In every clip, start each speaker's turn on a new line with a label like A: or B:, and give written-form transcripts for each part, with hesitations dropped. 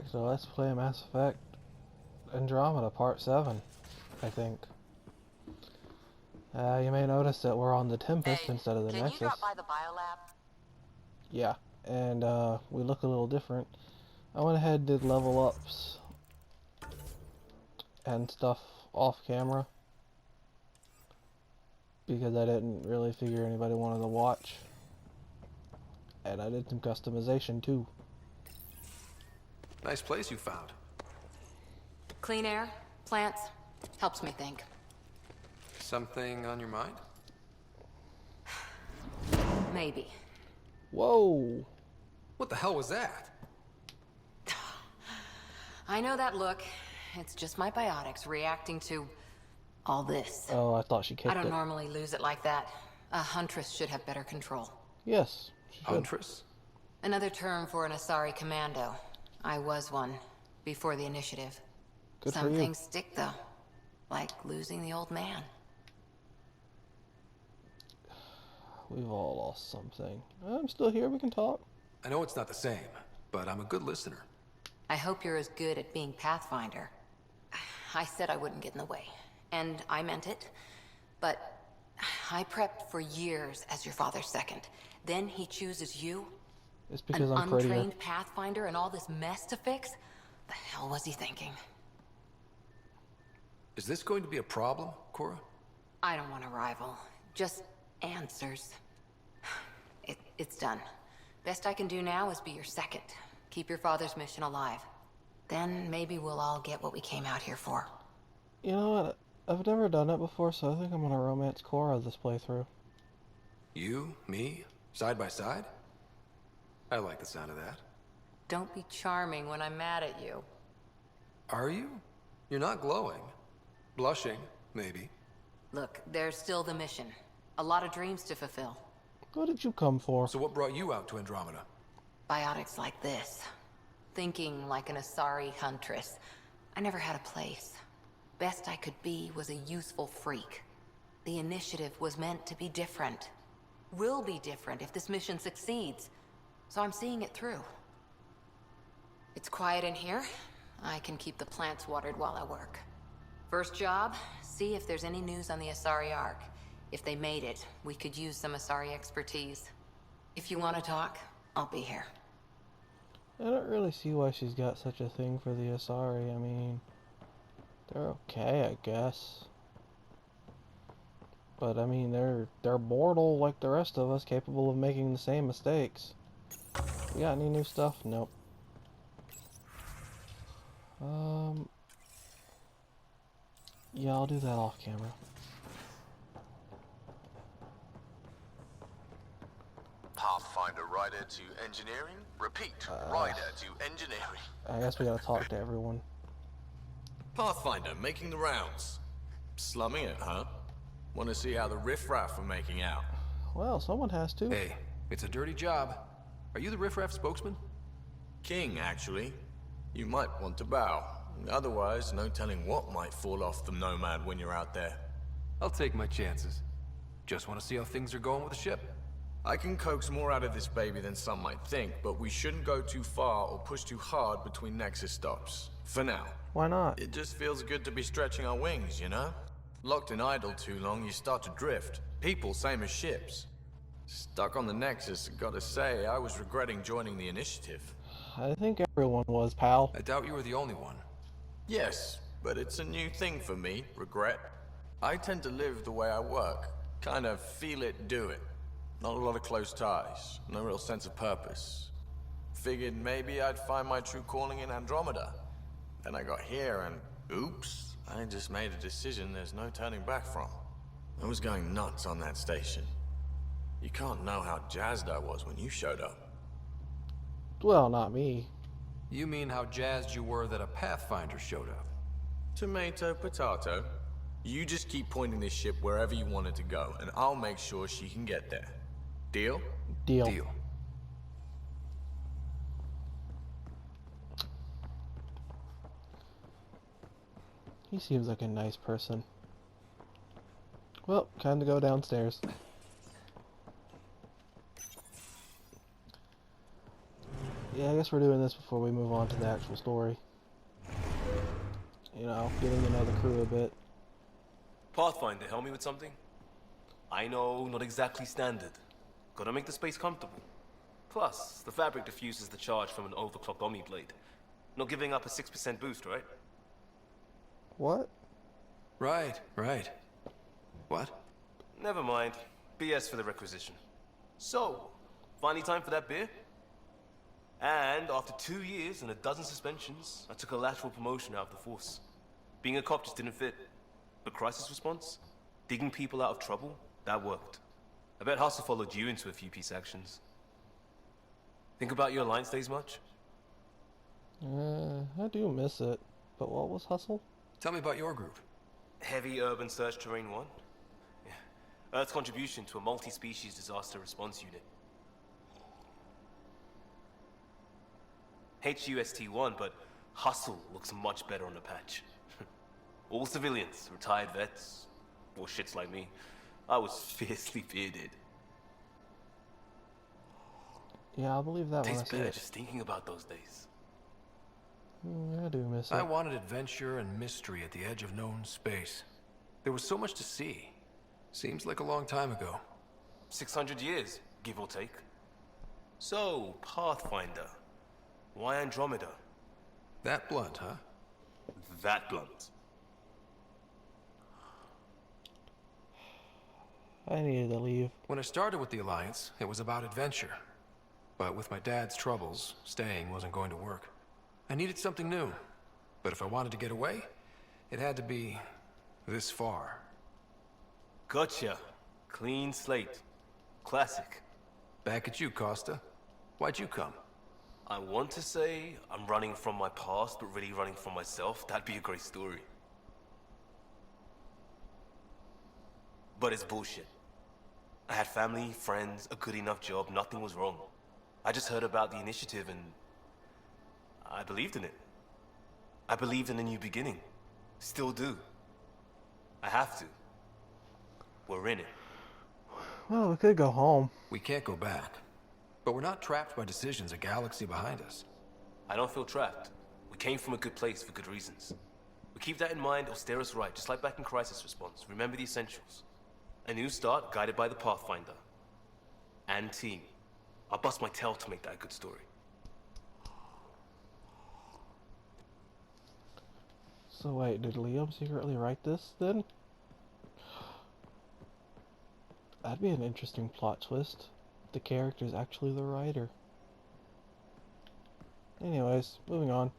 A: back to Let's Play Mass Effect Andromeda Part 7, I think. You may notice that we're on the Tempest instead of the
B: Can
A: Nexus.
B: you drop by the biolab?
A: Yeah, and we look a little different. I went ahead and did level ups and stuff off camera because I didn't really figure anybody wanted to watch. And I did some customization too.
C: Nice place you found.
B: Clean air, plants, helps me think.
C: Something on your mind?
B: Maybe.
A: Whoa!
C: What the hell was that?
B: I know that look. It's just my biotics reacting to all this.
A: Oh, I thought she kicked it.
B: I don't normally lose it like that. A huntress should have better control.
A: Yes, she should.
C: Huntress?
B: Another term for an Asari commando. I was one, before the initiative.
A: Good for
B: Some
A: you.
B: things stick though, like losing the old man.
A: We've all lost something. I'm still here, we can talk.
C: I know it's not the same, but I'm a good listener.
B: I hope you're as good at being Pathfinder. I said I wouldn't get in the way, and I meant it. But I prepped for years as your father's second. Then he chooses you?
A: It's because
B: An
A: I'm prettier.
B: untrained Pathfinder and all this mess to fix? The hell was he thinking?
C: Is this going to be a problem, Cora?
B: I don't want a rival. Just answers. It's done. Best I can do now is be your second. Keep your father's mission alive. Then maybe we'll all get what we came out here for.
A: You know what? I've never done it before, so I think I'm gonna romance Cora this playthrough.
C: You, me, side by side? I like the sound of that.
B: Don't be charming when I'm mad at you.
C: Are you? You're not glowing. Blushing, maybe.
B: Look, there's still the mission. A lot of dreams to fulfill.
A: What did you come for?
C: So what brought you out to Andromeda?
B: Biotics like this. Thinking like an Asari huntress. I never had a place. Best I could be was a useful freak. The initiative was meant to be different. Will be different if this mission succeeds. So I'm seeing it through. It's quiet in here. I can keep the plants watered while I work. First job, see if there's any news on the Asari Ark. If they made it, we could use some Asari expertise. If you want to talk, I'll be here.
A: I don't really see why she's got such a thing for the Asari. I mean, they're okay, I guess. But I mean, they're mortal like the rest of us, capable of making the same mistakes. We got any new stuff? Nope. Yeah, I'll do that off camera.
D: Pathfinder rider to engineering? Repeat, rider to engineering.
A: I guess we gotta talk to everyone.
E: Pathfinder, making the rounds. Slumming it, huh? Want to see how the riffraff are making out?
A: Well, someone has to.
C: Hey, it's a dirty job. Are you the riffraff spokesman?
E: King, actually. You might want to bow. Otherwise, no telling what might fall off the Nomad when you're out there.
C: I'll take my chances. Just want to see how things are going with the ship.
E: I can coax more out of this baby than some might think, but we shouldn't go too far or push too hard between Nexus stops. For now.
A: Why not?
E: It just feels good to be stretching our wings, you know? Locked in idle too long, you start to drift. People, same as ships. Stuck on the Nexus, gotta say, I was regretting joining the initiative.
A: I think everyone was, pal.
C: I doubt you were the only one.
E: Yes, but it's a new thing for me, regret. I tend to live the way I work. Kind of feel it, do it. Not a lot of close ties, no real sense of purpose. Figured maybe I'd find my true calling in Andromeda. Then I got here and, oops, I just made a decision there's no turning back from. I was going nuts on that station. You can't know how jazzed I was when you showed up.
A: Well, not me.
C: You mean how jazzed you were that a Pathfinder showed up?
E: Tomato, potato. You just keep pointing this ship wherever you want it to go, and I'll make sure she can get there. Deal?
A: Deal.
C: Deal.
A: He seems like a nice person. Well, time to go downstairs. Yeah, I guess we're doing this before we move on to the actual story. You know, getting to know the crew a bit.
F: Pathfinder, help me with something? I know, not exactly standard. Gotta make the space comfortable. Plus, the fabric diffuses the charge from an overclocked Omni blade. Not giving up a 6% boost, right?
A: What?
C: Right, right. What?
F: Never mind. BS for the requisition. So, finally time for that beer? And after 2 years and a dozen suspensions, I took a lateral promotion out of the force. Being a cop just didn't fit. But crisis response? Digging people out of trouble? That worked. I bet Hustle followed you into a few peace actions. Think about your Alliance days much?
A: I do miss it. But what was Hustle?
C: Tell me about your group.
F: Heavy Urban Search Terrain 1? Yeah. Earth's contribution to a multi-species disaster response unit. HUST-1, but Hustle looks much better on the patch. All civilians, retired vets, or shits like me. I was fiercely bearded.
A: Yeah, I'll believe that when I
F: Tastes
A: see
F: better
A: it.
F: just thinking about those days.
A: I do miss it.
C: I wanted adventure and mystery at the edge of known space. There was so much to see. Seems like a long time ago.
F: 600 years, give or take. So, Pathfinder. Why Andromeda?
C: That blunt, huh?
F: That blunt.
A: I needed to leave.
C: When I started with the Alliance, it was about adventure. But with my dad's troubles, staying wasn't going to work. I needed something new. But if I wanted to get away, it had to be this far.
F: Gotcha. Clean slate. Classic.
C: Back at you, Costa. Why'd you come?
F: I want to say I'm running from my past, but really running from myself. That'd be a great story. But it's bullshit. I had family, friends, a good enough job, nothing was wrong. I just heard about the initiative and I believed in it. I believed in a new beginning. Still do. I have to. We're in it.
A: Well, we could go home.
C: We can't go back. But we're not trapped by decisions a galaxy behind us.
F: I don't feel trapped. We came from a good place for good reasons. We keep that in mind or steer us right, just like back in Crisis Response. Remember the essentials. A new start guided by the Pathfinder. And team. I'll bust my tail to make that a good story.
A: So wait, did Liam secretly write this then? That'd be an interesting plot twist. The character's actually the writer. Anyways, moving on.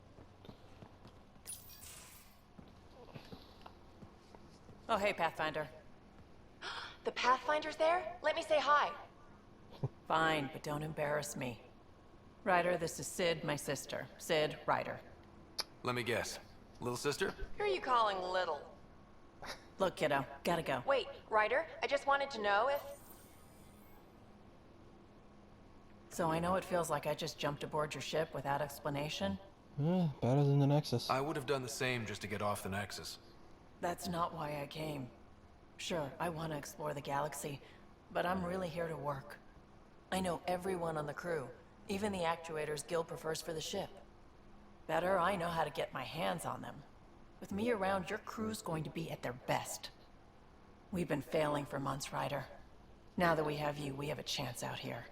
G: Oh, hey, Pathfinder.
H: The Pathfinder's there? Let me say hi.
G: Fine, but don't embarrass me. Ryder, this is Sid, my sister. Sid, Ryder.
C: Let me guess. Little sister?
H: Who are you calling little?
G: Look, kiddo, gotta go.
H: Wait, Ryder, I just wanted to know if...
G: So I know it feels like I just jumped aboard your ship without explanation.
A: Better than the Nexus.
C: I would have done the same just to get off the Nexus.
G: That's not why I came. Sure, I want to explore the galaxy, but I'm really here to work. I know everyone on the crew, even the actuators Gil prefers for the ship. Better, I know how to get my hands on them. With me around, your crew's going to be at their best. We've been failing for months, Ryder. Now that we have you, we have a chance out here.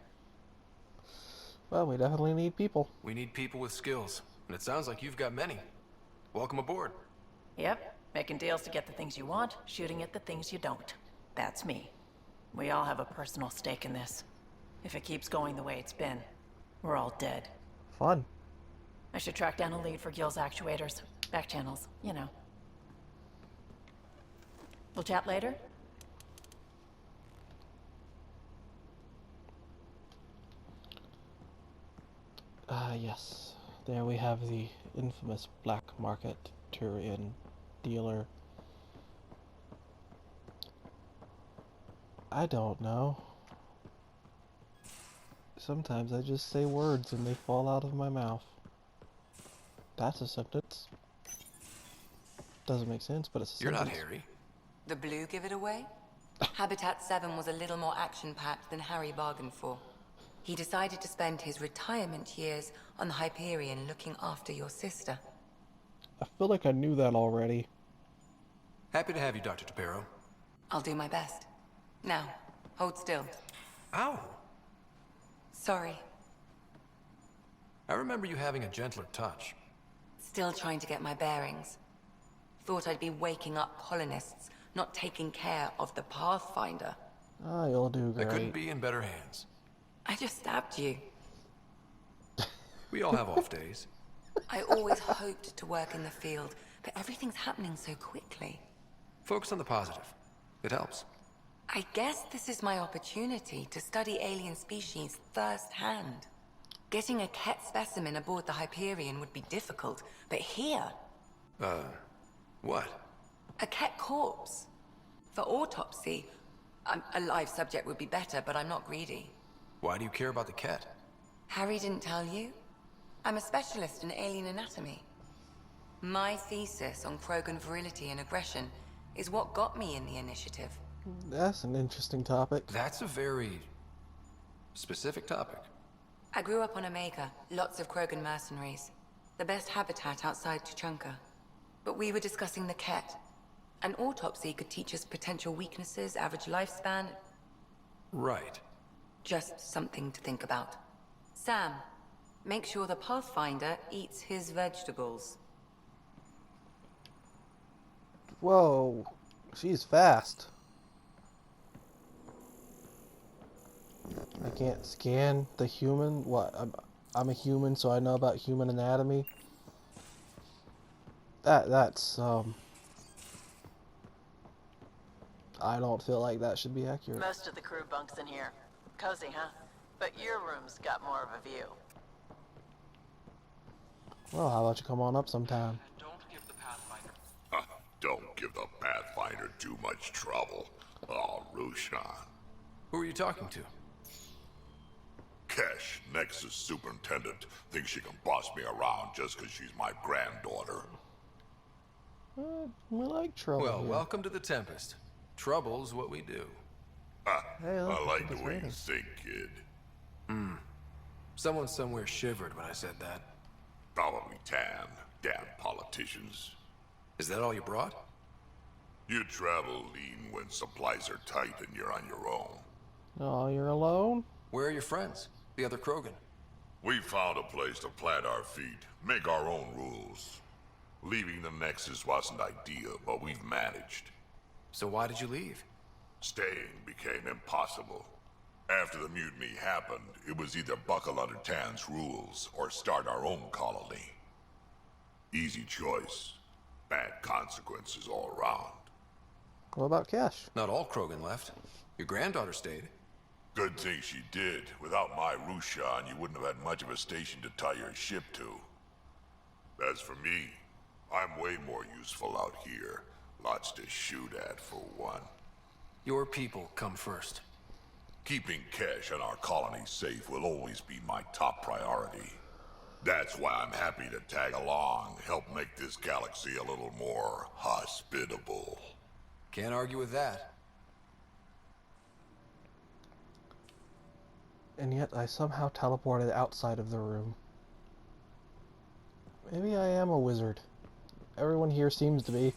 A: Well, we definitely need people.
C: We need people with skills, and it sounds like you've got many. Welcome aboard.
G: Yep, making deals to get the things you want, shooting at the things you don't. That's me. We all have a personal stake in this. If it keeps going the way it's been, we're all dead.
A: Fun.
G: I should track down a lead for Gil's actuators. Back channels, you know. We'll chat later?
A: Yes. There we have the infamous black market Turian dealer. I don't know. Sometimes I just say words and they fall out of my mouth. That's a sentence. Doesn't make sense, but it's a
C: You're
A: sentence.
C: not Harry.
B: The blue give it away? Habitat 7 was a little more action-packed than Harry bargained for. He decided to spend his retirement years on the Hyperion looking after your sister.
A: I feel like I knew that already.
C: Happy to have you, Dr. Tapero.
B: I'll do my best. Now, hold still.
C: Ow!
B: Sorry.
C: I remember you having a gentler touch.
B: Still trying to get my bearings. Thought I'd be waking up colonists, not taking care of the Pathfinder.
A: Ah, you'll do
C: I
A: great.
C: couldn't be in better hands.
B: I just stabbed you.
C: We all have off days.
B: I always hoped to work in the field, but everything's happening so quickly.
C: Focus on the positive. It helps.
B: I guess this is my opportunity to study alien species firsthand. Getting a Ket specimen aboard the Hyperion would be difficult, but here...
C: What?
B: A Ket corpse. For autopsy, a live subject would be better, but I'm not greedy.
C: Why do you care about the Ket?
B: Harry didn't tell you? I'm a specialist in alien anatomy. My thesis on Krogan virility and aggression is what got me in the initiative.
A: That's an interesting topic.
C: That's a very specific topic.
B: I grew up on Omega, lots of Krogan mercenaries. The best habitat outside Tuchanka. But we were discussing the Ket. An autopsy could teach us potential weaknesses, average lifespan.
C: Right.
B: Just something to think about. Sam, make sure the Pathfinder eats his vegetables.
A: Whoa, she's fast. I can't scan the human. What? I'm a human, so I know about human anatomy. That's I don't feel like that should be accurate.
G: Most of the crew bunks in here. Cozy, huh? But your room's got more of a view.
A: Well, how about you come on up sometime?
I: Don't give the Pathfinder too much trouble. Oh, Rushan.
C: Who are you talking to?
I: Kesh, Nexus Superintendent, thinks she can boss me around just because she's my granddaughter.
A: We like trouble.
C: Well,
A: here.
C: welcome to the Tempest. Trouble's what we do.
A: Hey, look,
I: I like
A: it's
I: the way you
A: raining.
I: think, kid.
C: Someone somewhere shivered when I said that.
I: Probably tan. Damn politicians.
C: Is that all you brought?
I: You travel lean when supplies are tight and you're on your own.
A: Oh, you're alone?
C: Where are your friends? The other Krogan?
I: We found a place to plant our feet, make our own rules. Leaving the Nexus wasn't ideal, but we've managed.
C: So why did you leave?
I: Staying became impossible. After the mutiny happened, it was either buckle under Tan's rules or start our own colony. Easy choice. Bad consequences all around.
A: What about Cash?
C: Not all Krogan left. Your granddaughter stayed.
I: Good thing she did. Without my Rushan, you wouldn't have had much of a station to tie your ship to. As for me, I'm way more useful out here. Lots to shoot at, for one.
C: Your people come first.
I: Keeping Kesh and our colony safe will always be my top priority. That's why I'm happy to tag along, help make this galaxy a little more hospitable.
C: Can't argue with that.
A: And yet I somehow teleported outside of the room. Maybe I am a wizard. Everyone here seems to be.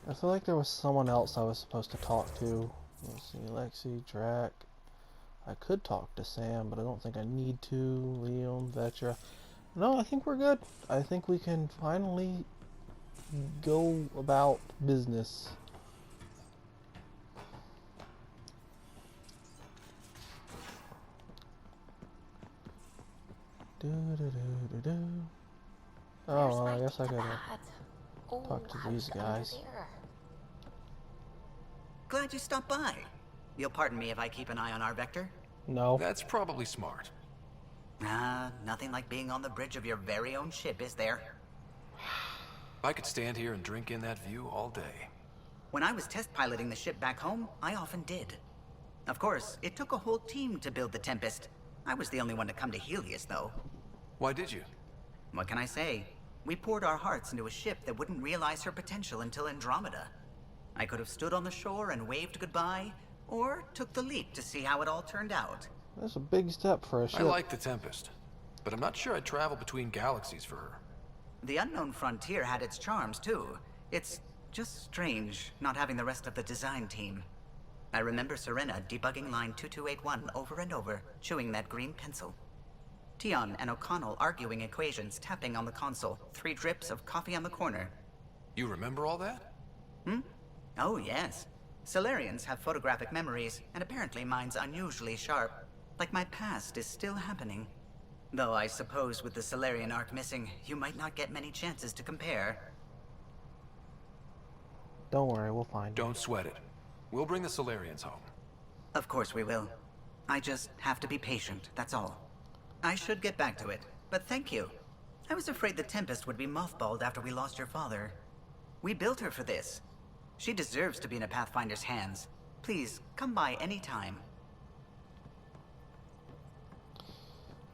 A: I feel like there was someone else I was supposed to talk to. Let's see, Lexi, Drac. I could talk to Sam, but I don't think I need to. Liam, Vetra. No, I think we're good. I think we can finally go about business. Oh, well, I guess I gotta talk to these guys.
J: Glad you stopped by. You'll pardon me if I keep an eye on our vector?
A: No.
C: That's probably smart.
J: Nothing like being on the bridge of your very own ship, is there?
C: I could stand here and drink in that view all day.
J: When I was test piloting the ship back home, I often did. Of course, it took a whole team to build the Tempest. I was the only one to come to Helios, though.
C: Why did you?
J: What can I say? We poured our hearts into a ship that wouldn't realize her potential until Andromeda. I could have stood on the shore and waved goodbye, or took the leap to see how it all turned out.
A: That's a big step for a ship.
C: I like the Tempest, but I'm not sure I'd travel between galaxies for her.
J: The unknown frontier had its charms, too. It's just strange not having the rest of the design team. I remember Serena debugging line 2281 over and over, chewing that green pencil. Tion and O'Connell arguing equations, tapping on the console, 3 drips of coffee on the corner.
C: You remember all that?
J: Oh, yes. Solarians have photographic memories, and apparently mine's unusually sharp. Like my past is still happening. Though I suppose with the Solarian arc missing, you might not get many chances to compare.
A: Don't worry, we'll find it.
C: Don't sweat it. We'll bring the Solarians home.
J: Of course we will. I just have to be patient, that's all. I should get back to it, but thank you. I was afraid the Tempest would be mothballed after we lost your father. We built her for this. She deserves to be in a Pathfinder's hands. Please, come by any time.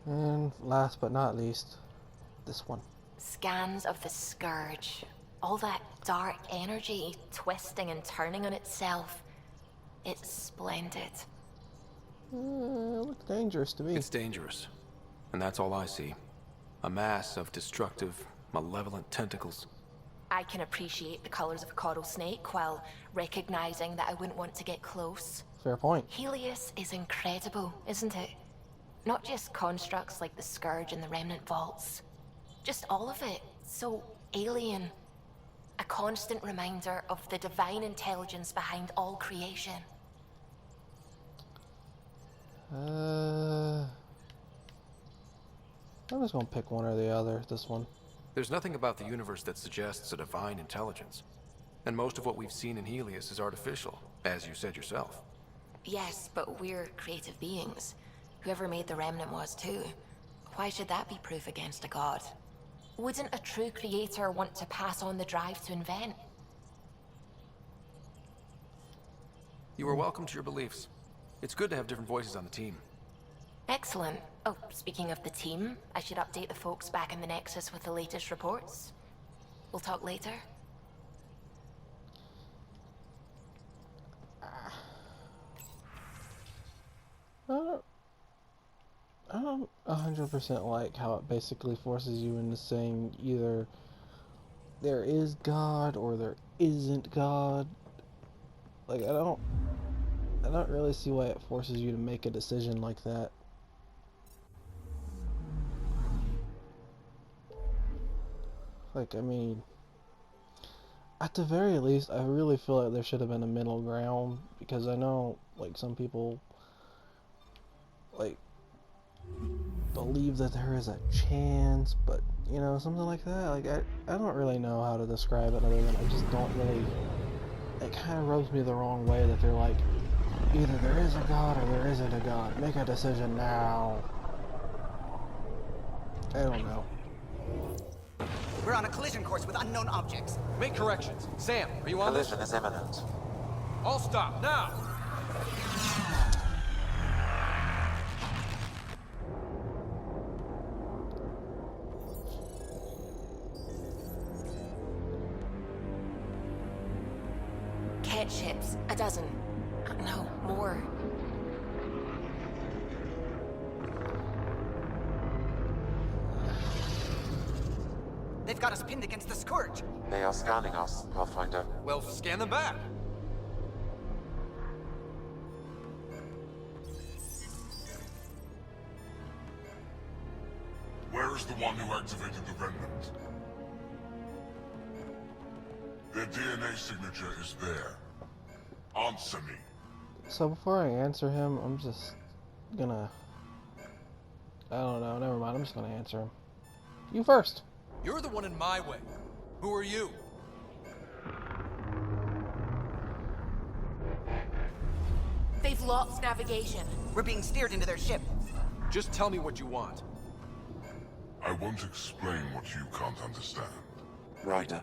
A: And last but not least, this one.
H: Scans of the Scourge. All that dark energy twisting and turning on itself. It's splendid.
A: It looks dangerous to me.
C: It's dangerous. And that's all I see. A mass of destructive, malevolent tentacles.
H: I can appreciate the colors of a coral snake while recognizing that I wouldn't want to get close.
A: Fair point.
H: Helios is incredible, isn't it? Not just constructs like the Scourge and the Remnant Vaults. Just all of it. So alien. A constant reminder of the divine intelligence behind all creation.
A: I'm just gonna pick one or the other. This one.
C: There's nothing about the universe that suggests a divine intelligence. And most of what we've seen in Helios is artificial, as you said yourself.
H: Yes, but we're creative beings. Whoever made the Remnant was too. Why should that be proof against a god? Wouldn't a true creator want to pass on the drive to invent?
C: You are welcome to your beliefs. It's good to have different voices on the team.
H: Excellent. Oh, speaking of the team, I should update the folks back in the Nexus with the latest reports. We'll talk later.
A: I don't 100% like how it basically forces you into saying either there is God or there isn't God. Like, I don't really see why it forces you to make a decision like that. Like, I mean, at the very least, I really feel like there should have been a middle ground, because I know, like, some people, like, believe that there is a chance, but, you know, something like that. Like, I don't really know how to describe it other than I just don't really, it kind of rubs me the wrong way that they're like, either there is a God or there isn't a God. Make a decision now. I don't know.
J: We're on a collision course with unknown objects.
C: Make corrections. Sam, are you on this?
K: Collision is imminent.
C: All stop, now!
H: Cat ships, a dozen. No, more.
J: They've got us pinned against the Scourge.
K: They are scanning us, Pathfinder.
C: Well, scan them back.
I: Where is the one who activated the Remnant? Their DNA signature is there. Answer me.
A: So before I answer him, I'm just gonna, I don't know, never mind, I'm just gonna answer him. You first.
C: You're the one in my way. Who are you?
H: They've lost navigation.
J: We're being steered into their ship.
C: Just tell me what you want.
I: I won't explain what you can't understand.
K: Ryder,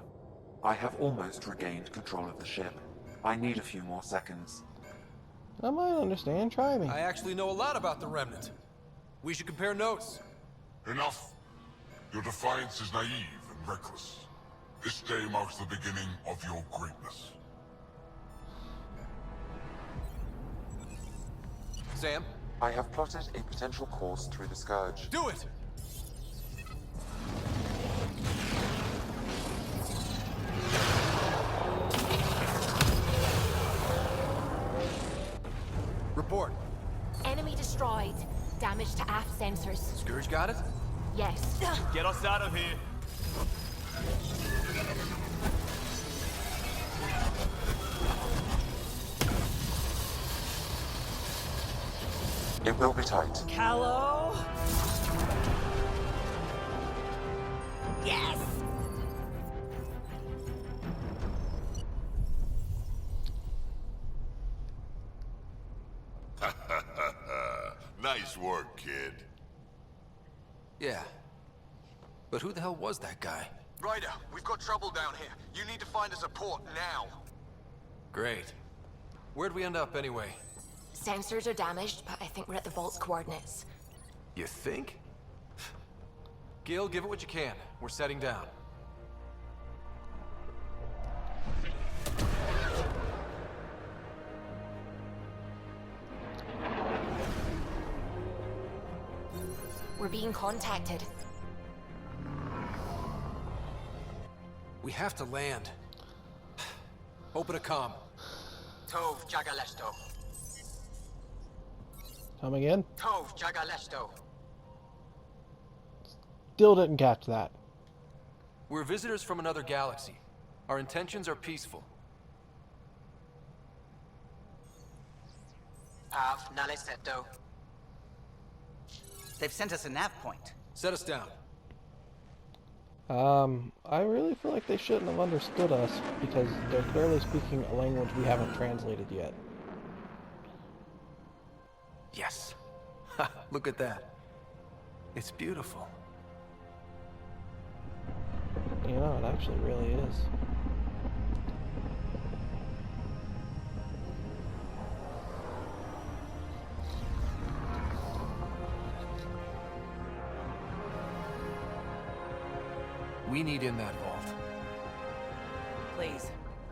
K: I have almost regained control of the ship. I need a few more seconds.
A: I might understand, try me.
C: I actually know a lot about the Remnant. We should compare notes.
I: Enough. Your defiance is naive and reckless. This day marks the beginning of your greatness.
C: Sam?
K: I have plotted a potential course through the Scourge.
C: Do it! Report.
H: Enemy destroyed. Damage to aft sensors.
C: Scourge got it?
H: Yes.
F: Get us out of here.
K: It will be tight.
G: Hello? Yes!
I: Nice work, kid.
C: Yeah. But who the hell was that guy?
D: Ryder, we've got trouble down here. You need to find us a port now.
C: Great. Where'd we end up anyway?
H: Sensors are damaged, but I think we're at the vault's coordinates.
C: You think? Gil, give it what you can. We're setting down.
H: We're being contacted.
C: We have to land. Open a comm.
J: Tove Jagalesto.
A: Come again?
J: Tove Jagalesto.
A: Still didn't catch that.
C: We're visitors from another galaxy. Our intentions are peaceful.
J: Av Naleseto. They've sent us a nav point.
C: Set us down.
A: I really feel like they shouldn't have understood us because they're clearly speaking a language we haven't translated yet.
C: Yes. Ha, look at that. It's beautiful.
A: You know, it actually really is.
C: We need in that vault.
G: Please,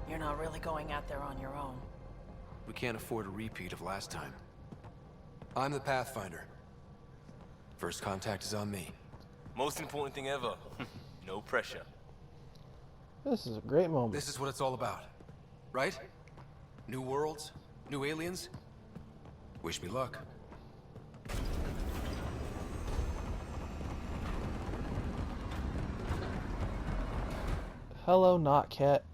G: you're not really going out there on your own.
C: We can't afford a repeat of last time. I'm the Pathfinder. First contact is on me.
F: Most important thing ever. No pressure.
A: This is a great moment.
C: This is what it's all about. Right? New worlds? New aliens? Wish me luck.
A: Hello, not cat.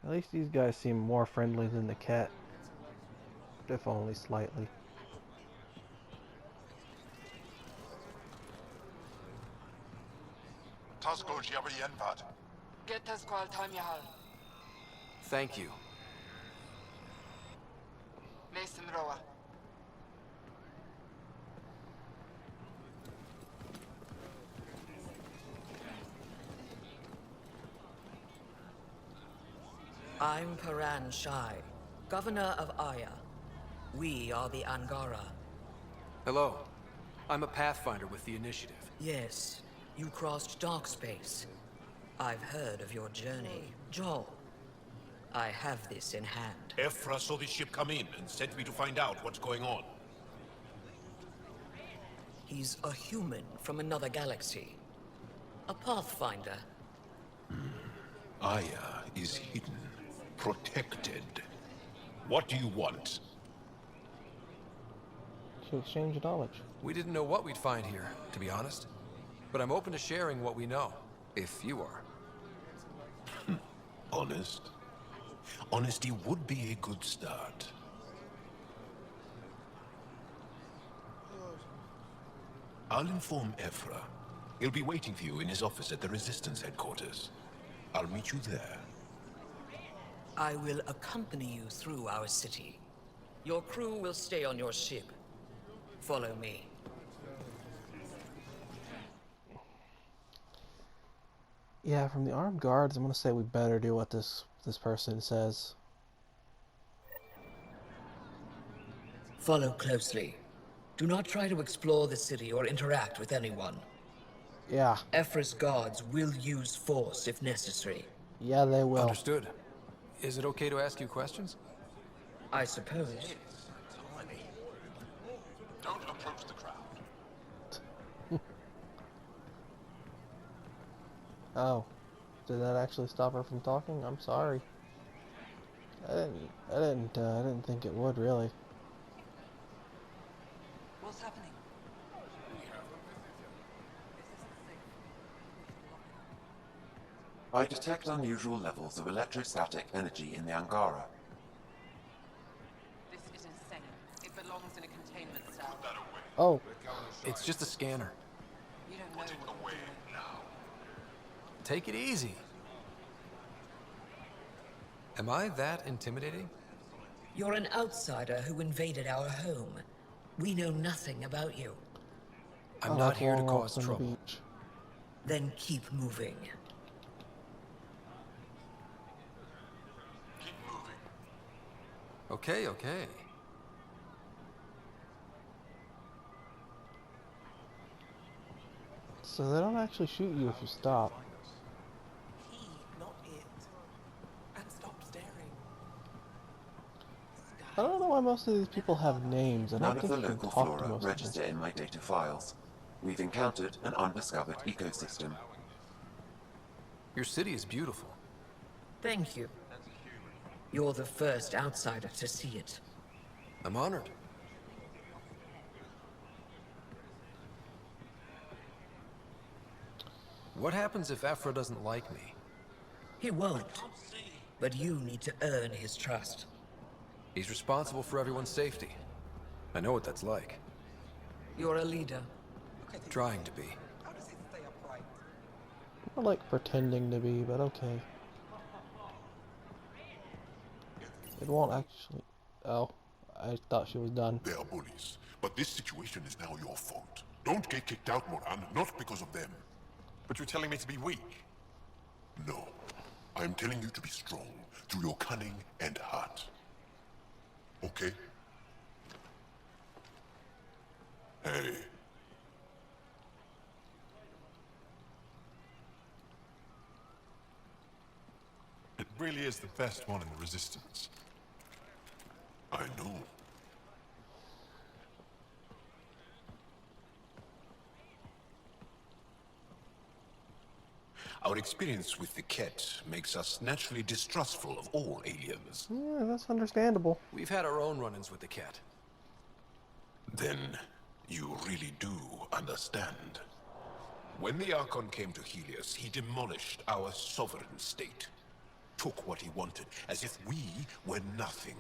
A: At least these guys seem more friendly than the cat. If only slightly.
C: Thank you.
L: I'm Paran Shai, Governor of Aya. We are the Angara.
C: Hello. I'm a Pathfinder with the Initiative.
L: Yes, you crossed dark space. I've heard of your journey, Joel. I have this in hand.
M: Ephra saw the ship come in and sent me to find out what's going on.
L: He's a human from another galaxy. A Pathfinder.
M: Aya is hidden, protected. What do you want?
A: To exchange knowledge.
C: We didn't know what we'd find here, to be honest. But I'm open to sharing what we know, if you are.
M: Honest? Honesty would be a good start. I'll inform Ephra. He'll be waiting for you in his office at the Resistance headquarters. I'll meet you there.
L: I will accompany you through our city. Your crew will stay on your ship. Follow me.
A: Yeah, from the armed guards, I'm gonna say we better do what this person says.
L: Follow closely. Do not try to explore the city or interact with anyone.
A: Yeah.
L: Ephra's guards will use force if necessary.
A: Yeah, they will.
C: Understood. Is it okay to ask you questions?
L: I suppose.
I: Don't approach the crowd.
A: Oh, did that actually stop her from talking? I'm sorry. I didn't think it would really.
N: What's happening?
K: I detect unusual levels of electrostatic energy in the Angara.
N: This is insane. It belongs in a containment cell.
A: Oh,
C: It's just a scanner.
N: You don't know what you're doing.
C: Take it easy. Am I that intimidating?
L: You're an outsider who invaded our home. We know nothing about you.
C: I'm
A: I
C: not
A: like
C: here to
A: long
C: cause
A: walks on the
C: trouble.
A: beach.
L: Then keep moving.
I: Keep moving.
C: Okay, okay.
A: So they don't actually shoot you if you stop.
N: He, not it. And stop staring.
A: I don't know why most of these people have names. I
K: None
A: don't
K: of
A: think
K: the
A: you can
K: local
A: talk to
K: flora
A: most of them.
K: register in my data files. We've encountered an undiscovered ecosystem.
C: Your city is beautiful.
L: Thank you. You're the first outsider to see it.
C: I'm honored. What happens if Aphra doesn't like me?
L: He won't. But you need to earn his trust.
C: He's responsible for everyone's safety. I know what that's like.
L: You're a leader.
C: Trying to be.
N: How does it stay upright?
A: I like pretending to be, but okay. It won't actually... Oh, I thought she was done.
I: They are bullies, but this situation is now your fault. Don't get kicked out, Moran, not because of them.
O: But you're telling me to be weak.
I: No, I'm telling you to be strong through your cunning and heart. Okay? Hey.
O: It really is the best one in the Resistance.
I: I know.
M: Our experience with the Ket makes us naturally distrustful of all aliens.
A: Yeah, that's understandable.
C: We've had our own run-ins with the cat.
M: Then you really do understand. When the Archon came to Helios, he demolished our sovereign state. Took what he wanted, as if we were nothing.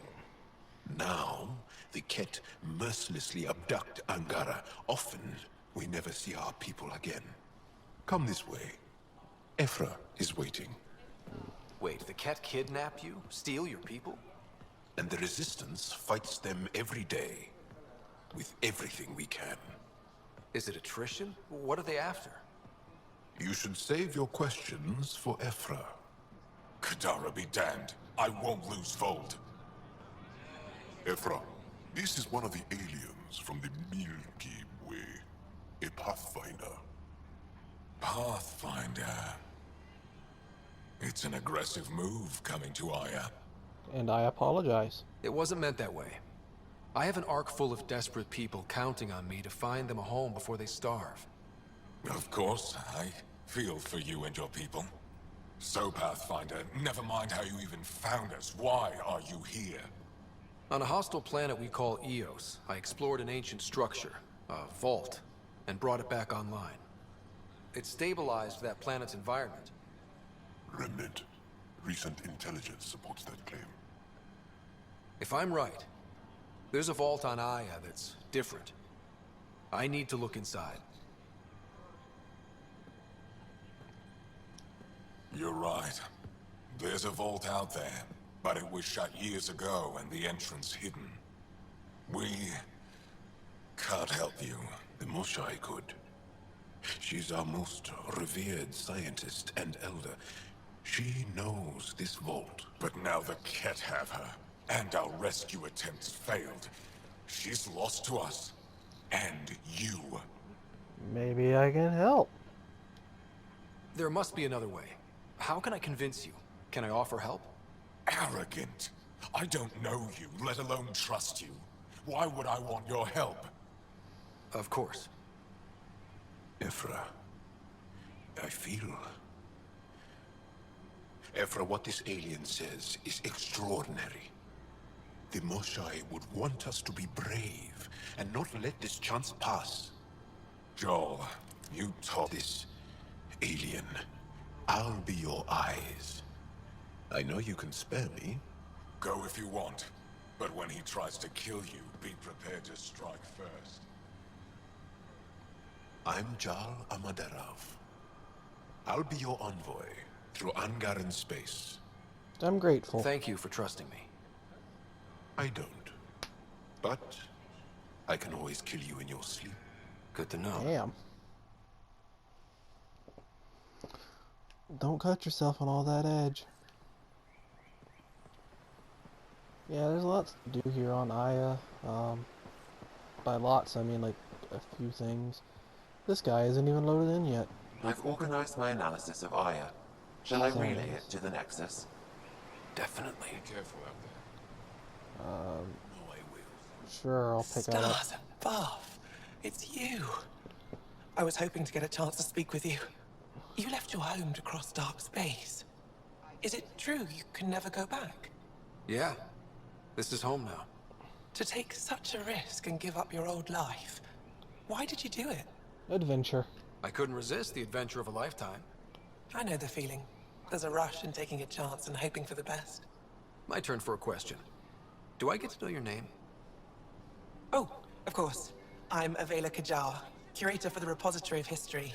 M: Now, the Ket mercilessly abduct Angara. Often, we never see our people again. Come this way. Ephra is waiting.
C: Wait, the cat kidnap you? Steal your people?
M: And the Resistance fights them every day. With everything we can.
C: Is it attrition? What are they after?
M: You should save your questions for Ephra.
O: Kadara be damned. I won't lose Fold.
I: Ephra, this is one of the aliens from the Milky Way. A Pathfinder.
O: Pathfinder. It's an aggressive move coming to Aya.
A: And I apologize.
C: It wasn't meant that way. I have an ark full of desperate people counting on me to find them a home before they starve.
O: Of course, I feel for you and your people. So, Pathfinder, never mind how you even found us. Why are you here?
C: On a hostile planet we call Eos, I explored an ancient structure, a vault, and brought it back online. It stabilized that planet's environment.
I: Remnant. Recent intelligence supports that claim.
C: If I'm right, there's a vault on Aya that's different. I need to look inside.
O: You're right. There's a vault out there, but it was shut years ago and the entrance hidden. We can't help you.
M: The Moshai could. She's our most revered scientist and elder. She knows this vault.
O: But now the Ket have her, and our rescue attempts failed. She's lost to us, and you.
A: Maybe I can help.
C: There must be another way. How can I convince you? Can I offer help?
O: Arrogant. I don't know you, let alone trust you. Why would I want your help?
C: Of course.
M: Ephra, I feel... Ephra, what this alien says is extraordinary. The Moshae would want us to be brave and not let this chance pass.
O: Joel, you taught
M: This alien, I'll be your eyes. I know you can spare me.
O: Go if you want, but when he tries to kill you, be prepared to strike first.
M: I'm Jal Amaderov. I'll be your envoy through Angaran space.
A: I'm grateful.
C: Thank you for trusting me.
M: I don't. But I can always kill you in your sleep.
C: Good to know.
A: Damn. Don't cut yourself on all that edge. Yeah, there's lots to do here on Aya. By lots, I mean like a few things. This guy isn't even loaded in yet.
K: I've organized my analysis of Aya. Shall I relay it to the Nexus?
C: Definitely.
O: Be careful out there.
C: No, I will.
A: Sure, I'll pick it up.
N: Stars above. It's you. I was hoping to get a chance to speak with you. You left your home to cross dark space. Is it true you can never go back?
C: Yeah. This is home now.
N: To take such a risk and give up your old life, why did you do it?
A: Adventure.
C: I couldn't resist the adventure of a lifetime.
N: I know the feeling. There's a rush in taking a chance and hoping for the best.
C: My turn for a question. Do I get to know your name?
N: Oh, of course. I'm Avela Kajar, curator for the Repository of History.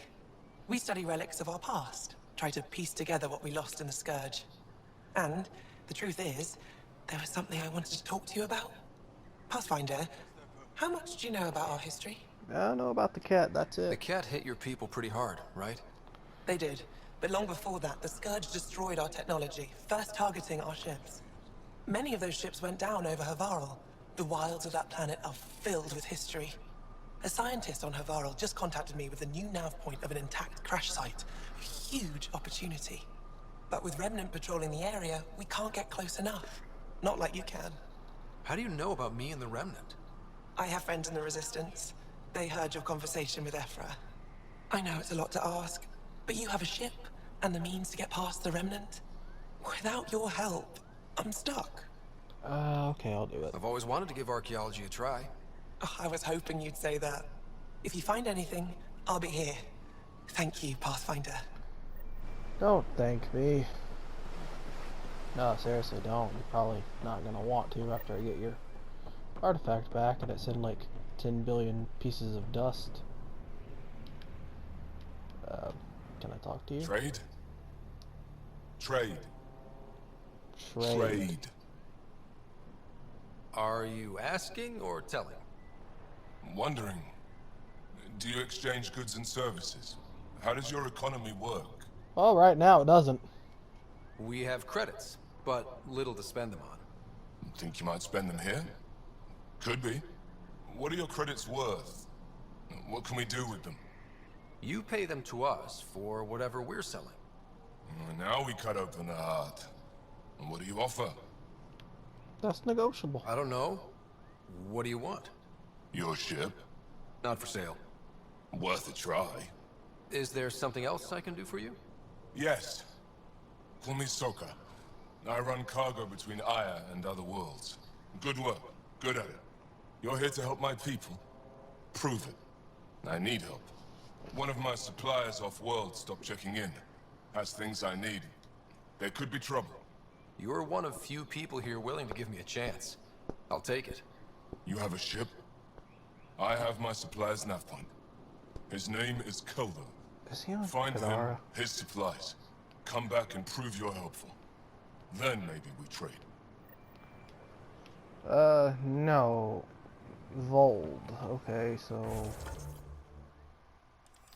N: We study relics of our past, try to piece together what we lost in the Scourge. And the truth is, there was something I wanted to talk to you about. Pathfinder, how much do you know about our history?
A: I know about the cat, that's
C: The
A: it.
C: cat hit your people pretty hard, right?
N: They did. But long before that, the Scourge destroyed our technology, first targeting our ships. Many of those ships went down over Havarl. The wilds of that planet are filled with history. A scientist on Havarl just contacted me with a new nav point of an intact crash site. A huge opportunity. But with Remnant patrolling the area, we can't get close enough. Not like you can.
C: How do you know about me and the Remnant?
N: I have friends in the Resistance. They heard your conversation with Ephra. I know it's a lot to ask, but you have a ship and the means to get past the Remnant. Without your help, I'm stuck.
A: Okay, I'll do it.
C: I've always wanted to give archaeology a try.
N: Oh, I was hoping you'd say that. If you find anything, I'll be here. Thank you, Pathfinder.
A: Don't thank me. No, seriously, don't. You're probably not gonna want to after I get your artifact back and it's in like 10 billion pieces of dust. Can I talk to you?
O: Trade? Trade.
A: Trade.
C: Are you asking or telling?
O: I'm wondering, do you exchange goods and services? How does your economy work?
A: Well, right now it doesn't.
C: We have credits, but little to spend them on.
O: Think you might spend them here? Could be. What are your credits worth? What can we do with them?
C: You pay them to us for whatever we're selling.
O: Now we cut open the heart. And what do you offer?
A: That's negotiable.
C: I don't know. What do you want?
O: Your ship?
C: Not for sale.
O: Worth a try.
C: Is there something else I can do for you?
O: Yes. Call me Soka. I run cargo between Aya and other worlds. Good work. Good at it. You're here to help my people. Prove it. I need help. One of my suppliers off-world stopped checking in. Has things I need. There could be trouble.
C: You're one of few people here willing to give me a chance. I'll take it.
O: You have a ship? I have my supplier's nav point. His name is Keldo.
A: Is he on
O: Find him,
A: Kadara?
O: his supplies. Come back and prove you're helpful. Then maybe we trade.
A: No. Vold. Okay, so...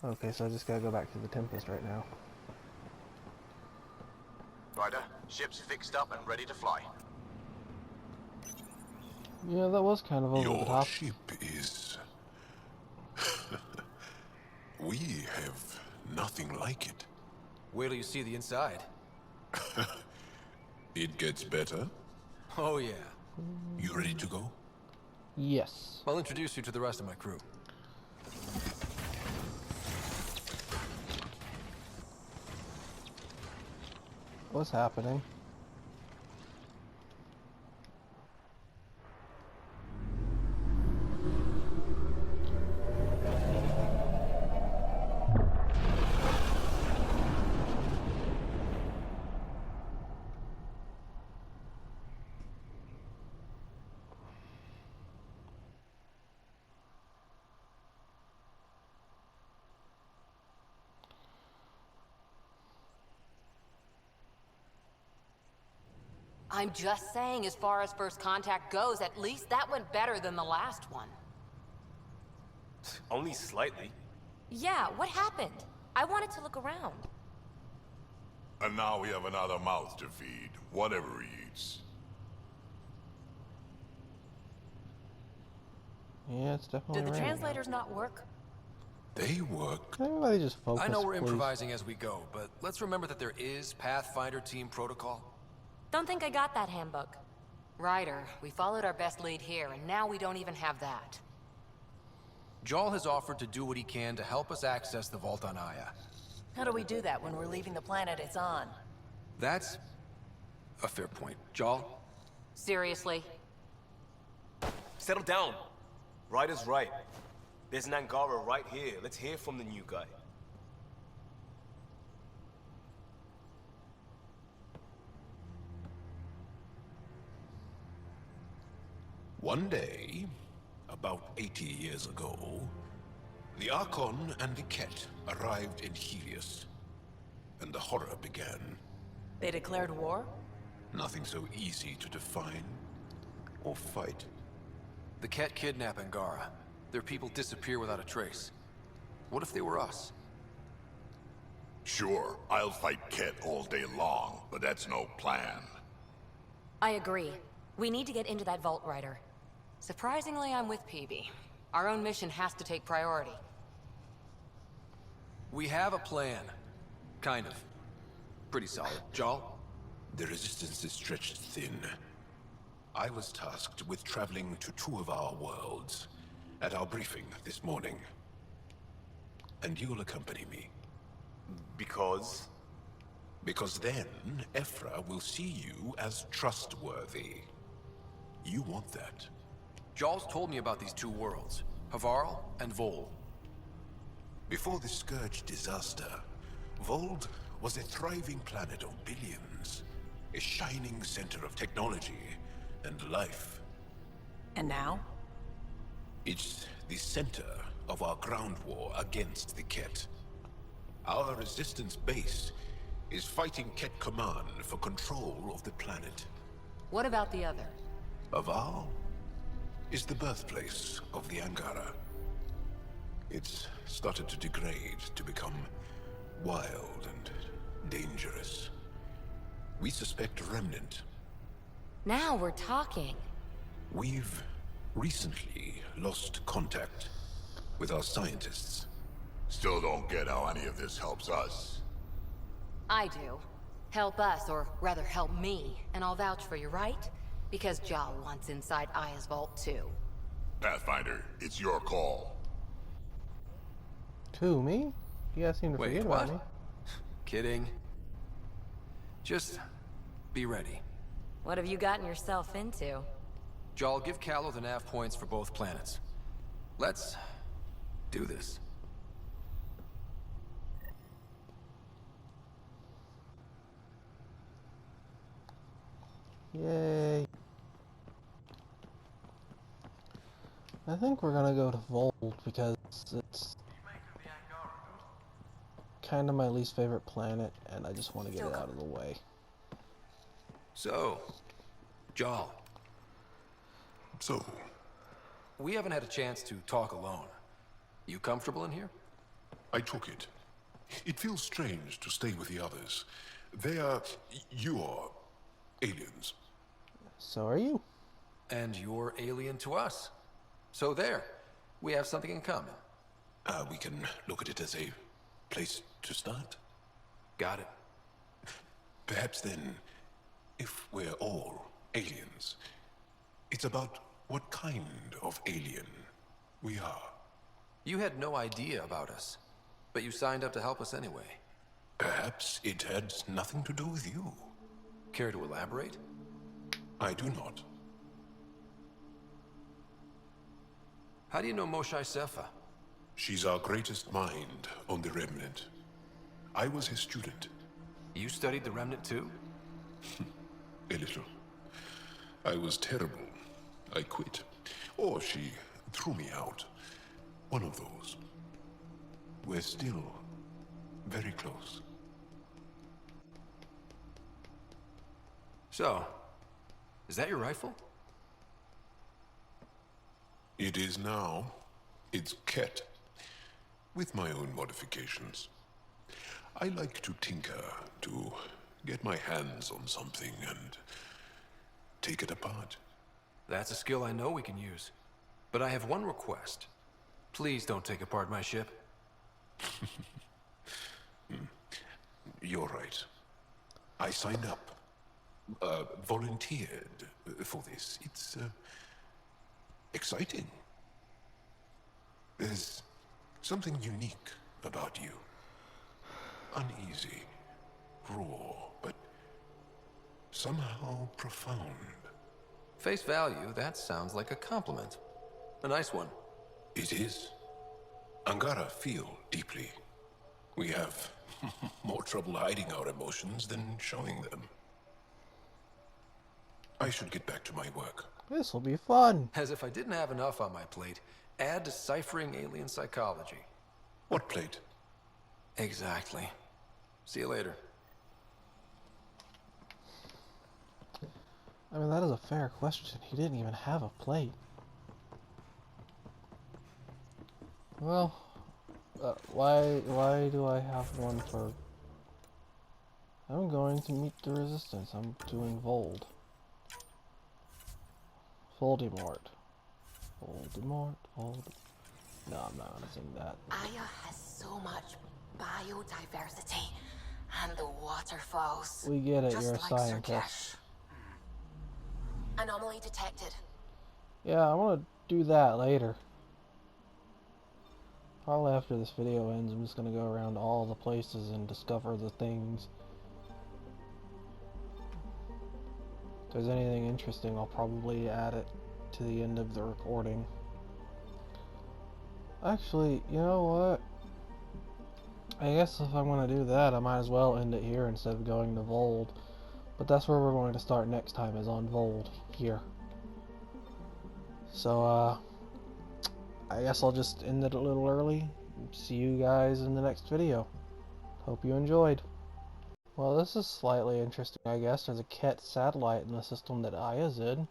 A: Okay, so I just gotta go back to the Tempest right now.
D: Ryder, ship's fixed up and ready to fly.
A: Yeah, that was kind of over the
M: Your
A: top.
M: ship is... We have nothing like it.
C: Wait till you see the inside.
M: It gets better?
C: Oh yeah.
M: You ready to go?
A: Yes.
C: I'll introduce you to the rest of my crew.
A: What's happening?
B: I'm just saying, as far as first contact goes, at least that went better than the last one.
F: Only slightly.
H: Yeah, what happened? I wanted to look around.
I: And now we have another mouth to feed, whatever he eats.
A: Yeah, it's definitely
G: Did the
A: raining.
G: translators not work?
M: They work.
A: Can everybody just focus,
C: I know we're
A: please?
C: improvising as we go, but let's remember that there is Pathfinder team protocol.
H: Don't think I got that handbook.
B: Ryder, we followed our best lead here, and now we don't even have that.
C: Jarl has offered to do what he can to help us access the vault on Aya.
G: How do we do that when we're leaving the planet it's on?
C: That's a fair point. Jarl?
B: Seriously?
F: Settle down. Ryder's right. There's an Angara right here. Let's hear from the new guy.
M: One day, about 80 years ago, the Archon and the Ket arrived in Helios, and the horror began.
G: They declared war?
M: Nothing so easy to define or fight.
C: The Ket kidnap Angara. Their people disappear without a trace. What if they were us?
I: Sure, I'll fight Ket all day long, but that's no plan.
H: I agree. We need to get into that vault, Ryder.
B: Surprisingly, I'm with PB. Our own mission has to take priority.
C: We have a plan. Kind of. Pretty solid. Jarl?
M: The resistance is stretched thin. I was tasked with traveling to two of our worlds at our briefing this morning. And you'll accompany me.
F: Because?
M: Because then, Ephra will see you as trustworthy. You want that.
C: Jarl's told me about these two worlds, Havarl and Vol.
M: Before the Scourge disaster, Vold was a thriving planet of billions. A shining center of technology and life.
G: And now?
M: It's the center of our ground war against the Ket. Our resistance base is fighting Ket Command for control of the planet.
B: What about the other?
M: Havarl is the birthplace of the Angara. It's started to degrade, to become wild and dangerous. We suspect a remnant.
H: Now we're talking.
M: We've recently lost contact with our scientists.
I: Still don't get how any of this helps us.
B: I do. Help us, or rather help me, and I'll vouch for you, right? Because Jarl wants inside Aya's vault too.
I: Pathfinder, it's your call.
A: To me? You guys seem to
C: Wait,
A: forget
C: what?
A: about me.
C: Kidding. Just be ready.
H: What have you gotten yourself into?
C: Jarl, give Callow the nav points for both planets. Let's do this.
A: Yay. I think we're gonna go to Volt because it's kind of my least favorite planet, and I just want to get it out of the way.
C: So, Jarl.
M: So?
C: We haven't had a chance to talk alone. You comfortable in here?
O: I took it. It feels strange to stay with the others. They are... you are... aliens.
A: So are you.
C: And you're alien to us. So there. We have something in common.
M: We can look at it as a place to start.
C: Got it.
M: Perhaps then, if we're all aliens, it's about what kind of alien we are.
C: You had no idea about us, but you signed up to help us anyway.
M: Perhaps it had nothing to do with you.
C: Care to elaborate?
M: I do not.
C: How do you know Moshae Sefa?
M: She's our greatest mind on the Remnant. I was his student.
C: You studied the Remnant too?
M: A little. I was terrible. I quit. Or she threw me out. One of those. We're still very close.
C: So, is that your rifle?
M: It is now. It's Ket. With my own modifications. I like to tinker, to get my hands on something and take it apart.
C: That's a skill I know we can use. But I have one request. Please don't take apart my ship.
M: You're right. I signed up. Volunteered for this. It's exciting. There's something unique about you. Uneasy, raw, but somehow profound.
C: Face value, that sounds like a compliment. A nice one.
M: It is. Angara feel deeply. We have more trouble hiding our emotions than showing them. I should get back to my work.
A: This'll be fun.
C: As if I didn't have enough on my plate, add deciphering alien psychology.
M: What plate?
C: Exactly. See you later.
A: I mean, that is a fair question. He didn't even have a plate. Well, why do I have one for... I'm going to meet the resistance. I'm doing Vold. Voldemort. Voldemort. No, I'm not gonna sing that.
H: Aya has so much biodiversity and the waterfalls.
A: We get it,
H: Just
A: you're a
H: like
A: scientist.
H: Anomaly detected.
A: Yeah, I want to do that later. Probably after this video ends, I'm just gonna go around all the places and discover the things. If there's anything interesting, I'll probably add it to the end of the recording. Actually, you know what? I guess if I'm going to do that, I might as well end it here instead of going to Vold. But that's where we're going to start next time, is on Vold, here. So, I guess I'll just end it a little early. See you guys in the next video. Hope you enjoyed. Well, this is slightly interesting, I guess. There's a Ket satellite in the system that Aya's in.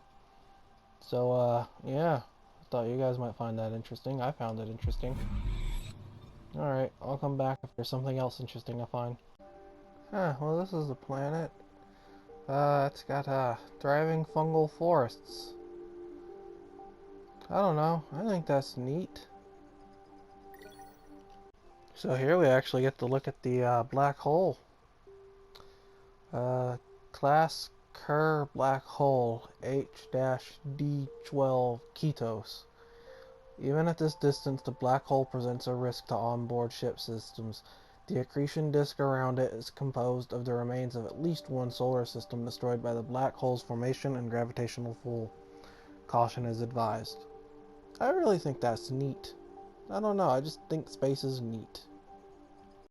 A: So, yeah. I thought you guys might find that interesting. I found it interesting. Alright, I'll come back if there's something else interesting I find. Well, this is the planet. It's got, thriving fungal forests. I don't know. I think that's neat. So here we actually get to look at the, black hole. Class Kerr black hole H-D12 Ketos. Even at this distance, the black hole presents a risk to onboard ship systems. The accretion disk around it is composed of the remains of at least one solar system destroyed by the black hole's formation and gravitational pull. Caution is advised. I really think that's neat. I don't know, I just think space is neat.